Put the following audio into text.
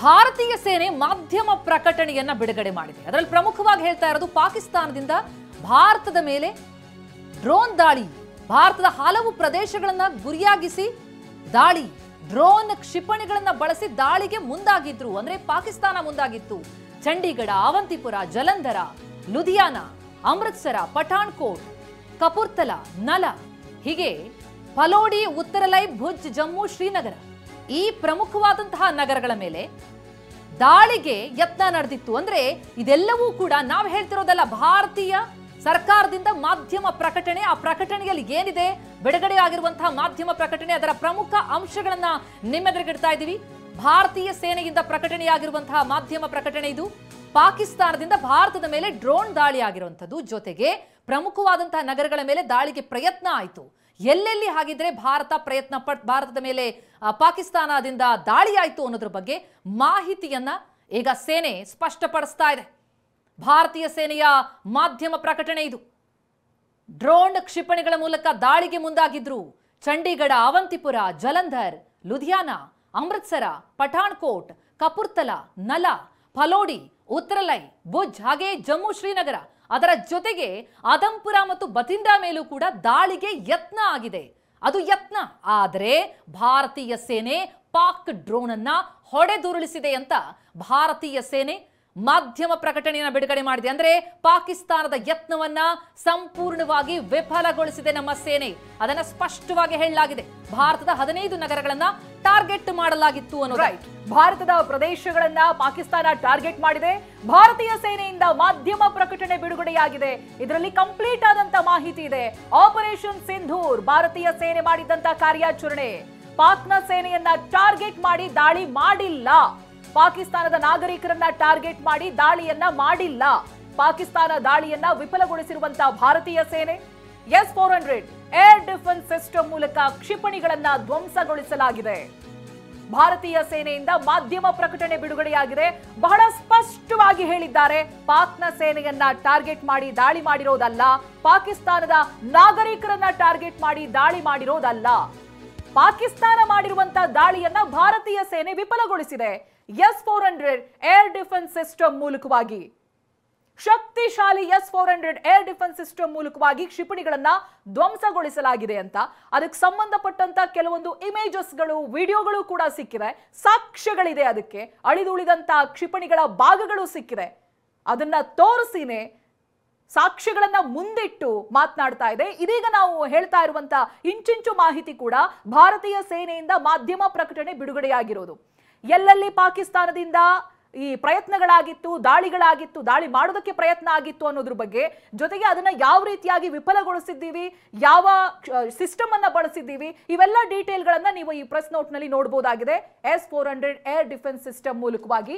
ಭಾರತೀಯ ಸೇನೆ ಮಾಧ್ಯಮ ಪ್ರಕಟಣೆಯನ್ನ ಬಿಡುಗಡೆ ಮಾಡಿದೆ. ಅದರಲ್ಲಿ ಪ್ರಮುಖವಾಗಿ ಹೇಳ್ತಾ ಇರೋದು ಪಾಕಿಸ್ತಾನದಿಂದ ಭಾರತದ ಮೇಲೆ ಡ್ರೋನ್ ದಾಳಿ, ಭಾರತದ ಹಲವು ಪ್ರದೇಶಗಳನ್ನ ಗುರಿಯಾಗಿಸಿ ದಾಳಿ, ಡ್ರೋನ್ ಕ್ಷಿಪಣಿಗಳನ್ನ ಬಳಸಿ ದಾಳಿಗೆ ಮುಂದಾಗಿದ್ರು. ಅಂದ್ರೆ ಪಾಕಿಸ್ತಾನ ಮುಂದಾಗಿತ್ತು. ಚಂಡೀಗಢ, ಅವಂತಿಪುರ, ಜಲಂಧರ, ಲುಧಿಯಾನ, ಅಮೃತ್ಸರ, ಪಠಾಣ್ಕೋಟ್, ಕಪೂರ್ತಲಾ, ನಲ, ಹೀಗೆ ಫಲೋಡಿ, ಉತ್ತರಲೈ, ಭುಜ್, ಜಮ್ಮು, ಶ್ರೀನಗರ ಈ ಪ್ರಮುಖವಾದಂತಹ ನಗರಗಳ ಮೇಲೆ ದಾಳಿಗೆ ಯತ್ನ ನಡೆದಿತ್ತು. ಅಂದ್ರೆ ಇದೆಲ್ಲವೂ ಕೂಡ ನಾವು ಹೇಳ್ತಿರೋದಲ್ಲ, ಭಾರತೀಯ ಸರ್ಕಾರದಿಂದ ಮಾಧ್ಯಮ ಪ್ರಕಟಣೆ. ಆ ಪ್ರಕಟಣೆಯಲ್ಲಿ ಏನಿದೆ, ಬಿಡುಗಡೆ ಆಗಿರುವಂತಹ ಮಾಧ್ಯಮ ಪ್ರಕಟಣೆ, ಅದರ ಪ್ರಮುಖ ಅಂಶಗಳನ್ನ ನಿಮ್ಮೆದುರಿಗಿಡ್ತಾ ಇದ್ದೀವಿ. ಭಾರತೀಯ ಸೇನೆಯಿಂದ ಪ್ರಕಟಣೆಯಾಗಿರುವಂತಹ ಮಾಧ್ಯಮ ಪ್ರಕಟಣೆ ಇದು. ಪಾಕಿಸ್ತಾನದಿಂದ ಭಾರತದ ಮೇಲೆ ಡ್ರೋನ್ ದಾಳಿ ಆಗಿರುವಂಥದ್ದು, ಜೊತೆಗೆ ಪ್ರಮುಖವಾದಂತಹ ನಗರಗಳ ಮೇಲೆ ದಾಳಿಗೆ ಪ್ರಯತ್ನ ಆಯಿತು. ಎಲ್ಲೆಲ್ಲಿ ಹಾಗಿದ್ರೆ ಭಾರತದ ಮೇಲೆ ಪಾಕಿಸ್ತಾನದಿಂದ ದಾಳಿ ಆಯಿತು ಅನ್ನೋದ್ರ ಬಗ್ಗೆ ಮಾಹಿತಿಯನ್ನ ಈಗ ಸೇನೆ ಸ್ಪಷ್ಟಪಡಿಸ್ತಾ ಇದೆ. ಭಾರತೀಯ ಸೇನೆಯ ಮಾಧ್ಯಮ ಪ್ರಕಟಣೆ ಇದು. ಡ್ರೋನ್ ಕ್ಷಿಪಣಿಗಳ ಮೂಲಕ ದಾಳಿಗೆ ಮುಂದಾಗಿದ್ರು. ಚಂಡೀಗಢ, ಅವಂತಿಪುರ, ಜಲಂಧರ್, ಲುಧಿಯಾನ, ಅಮೃತ್ಸರ, ಪಠಾಣ್ಕೋಟ್, ಕಪೂರ್ತಲಾ, ನಲ, ಫಲೋಡಿ, ಉತ್ತರಲೈ, ಭುಜ್, ಹಾಗೆ ಜಮ್ಮು, ಶ್ರೀನಗರ, ಅದರ ಜೊತೆಗೆ ಆದಂಪುರ ಮತ್ತು ಬತಿಂಡಾ ಮೇಲೂ ಕೂಡ ದಾಳಿಗೆ ಯತ್ನ ಆಗಿದೆ. ಅದು ಯತ್ನ ಆದರೆ ಭಾರತೀಯ ಸೇನೆ ಪಾಕ್ ಡ್ರೋನ್ ಅನ್ನ ಹೊಡೆದುರುಳಿಸಿದೆ ಅಂತ ಭಾರತೀಯ ಸೇನೆ ಮಾಧ್ಯಮ ಪ್ರಕಟಣೆಯನ್ನು ಬಿಡುಗಡೆ ಮಾಡಿದೆ. ಅಂದ್ರೆ ಪಾಕಿಸ್ತಾನದ ಯತ್ನವನ್ನ ಸಂಪೂರ್ಣವಾಗಿ ವಿಫಲಗೊಳಿಸಿದೆ ನಮ್ಮ ಸೇನೆ. ಅದನ್ನ ಸ್ಪಷ್ಟವಾಗಿ ಹೇಳಲಾಗಿದೆ. ಭಾರತದ 15 ನಗರಗಳನ್ನ ಟಾರ್ಗೆಟ್ ಮಾಡಲಾಗಿತ್ತು ಅನ್ನೋದು. ಭಾರತದ ಪ್ರದೇಶಗಳನ್ನ ಪಾಕಿಸ್ತಾನ ಟಾರ್ಗೆಟ್ ಮಾಡಿದೆ. ಭಾರತೀಯ ಸೇನೆಯಿಂದ ಮಾಧ್ಯಮ ಪ್ರಕಟಣೆ ಬಿಡುಗಡೆಯಾಗಿದೆ. ಇದರಲ್ಲಿ ಕಂಪ್ಲೀಟ್ ಆದಂತ ಮಾಹಿತಿ ಇದೆ. ಆಪರೇಷನ್ ಸಿಂಧೂರ್ ಭಾರತೀಯ ಸೇನೆ ಮಾಡಿದಂತ ಕಾರ್ಯಾಚರಣೆ. ಪಾಕ್ನ ಸೇನೆಯನ್ನ ಟಾರ್ಗೆಟ್ ಮಾಡಿ ದಾಳಿ ಮಾಡಿಲ್ಲ. ಪಾಕಿಸ್ತಾನದ ನಾಗರಿಕರನ್ನ ಟಾರ್ಗೆಟ್ ಮಾಡಿ ದಾಳಿಯನ್ನ ಮಾಡಿಲ್ಲ. ಪಾಕಿಸ್ತಾನ ದಾಳಿಯನ್ನ ವಿಫಲಗೊಳಿಸಿರುವಂತಹ ಭಾರತೀಯ ಸೇನೆ S-400 ಏರ್ ಡಿಫೆನ್ಸ್ ಸಿಸ್ಟಮ್ ಮೂಲಕ ಕ್ಷಿಪಣಿಗಳನ್ನ ಧ್ವಂಸಗೊಳಿಸಲಾಗಿದೆ. ಭಾರತೀಯ ಸೇನೆಯಿಂದ ಮಾಧ್ಯಮ ಪ್ರಕಟಣೆ ಬಿಡುಗಡೆಯಾಗಿದೆ. ಬಹಳ ಸ್ಪಷ್ಟವಾಗಿ ಹೇಳಿದ್ದಾರೆ, ಪಾಕ್ನ ಸೇನೆಯನ್ನ ಟಾರ್ಗೆಟ್ ಮಾಡಿ ದಾಳಿ ಮಾಡಿರೋದಲ್ಲ, ಪಾಕಿಸ್ತಾನದ ನಾಗರಿಕರನ್ನ ಟಾರ್ಗೆಟ್ ಮಾಡಿ ದಾಳಿ ಮಾಡಿರೋದಲ್ಲ. ಪಾಕಿಸ್ತಾನ ಮಾಡಿರುವಂತಹ ದಾಳಿಯನ್ನ ಭಾರತೀಯ ಸೇನೆ ವಿಫಲಗೊಳಿಸಿದೆ. S-400 ಏರ್ ಡಿಫೆನ್ಸ್ ಸಿಸ್ಟಮ್ ಮೂಲಕವಾಗಿ, ಶಕ್ತಿಶಾಲಿ S-400 ಏರ್ ಡಿಫೆನ್ಸ್ ಸಿಸ್ಟಮ್ ಮೂಲಕವಾಗಿ ಕ್ಷಿಪಣಿಗಳನ್ನ ಧ್ವಂಸಗೊಳಿಸಲಾಗಿದೆ ಅಂತ ಅದಕ್ಕೆ ಸಂಬಂಧಪಟ್ಟಂತ ಕೆಲವೊಂದು ಇಮೇಜಸ್ಗಳು, ವಿಡಿಯೋಗಳು ಕೂಡ ಸಿಕ್ಕಿದೆ. ಸಾಕ್ಷ್ಯಗಳಿದೆ. ಅದಕ್ಕೆ ಅಳಿದುಳಿದಂತ ಕ್ಷಿಪಣಿಗಳ ಭಾಗಗಳು ಸಿಕ್ಕಿದೆ. ಅದನ್ನ ತೋರಿಸಿನೇ ಸಾಕ್ಷ್ಯಗಳನ್ನ ಮುಂದಿಟ್ಟು ಮಾತನಾಡ್ತಾ ಇದೆ. ಇದೀಗ ನಾವು ಹೇಳ್ತಾ ಇರುವಂತ ಇಂಚಿಂಚು ಮಾಹಿತಿ ಕೂಡ ಭಾರತೀಯ ಸೇನೆಯಿಂದ ಮಾಧ್ಯಮ ಪ್ರಕಟಣೆ ಬಿಡುಗಡೆಯಾಗಿರೋದು. ಎಲ್ಲೆಲ್ಲಿ ಪಾಕಿಸ್ತಾನದಿಂದ ಈ ಪ್ರಯತ್ನಗಳಾಗಿತ್ತು, ದಾಳಿಗಳಾಗಿತ್ತು, ದಾಳಿ ಮಾಡೋದಕ್ಕೆ ಪ್ರಯತ್ನ ಆಗಿತ್ತು ಅನ್ನೋದ್ರ ಬಗ್ಗೆ, ಜೊತೆಗೆ ಅದನ್ನ ಯಾವ ರೀತಿಯಾಗಿ ವಿಫಲಗೊಳಿಸಿದ್ದೀವಿ, ಯಾವ ಸಿಸ್ಟಮ್ ಅನ್ನ ಬಳಸಿದ್ದೀವಿ, ಇವೆಲ್ಲ ಡೀಟೇಲ್ಗಳನ್ನ ನೀವು ಈ ಪ್ರೆಸ್ ನೋಟ್ ನಲ್ಲಿ ನೋಡಬಹುದಾಗಿದೆ. S-400 ಏರ್ ಡಿಫೆನ್ಸ್ ಸಿಸ್ಟಮ್ ಮೂಲಕವಾಗಿ.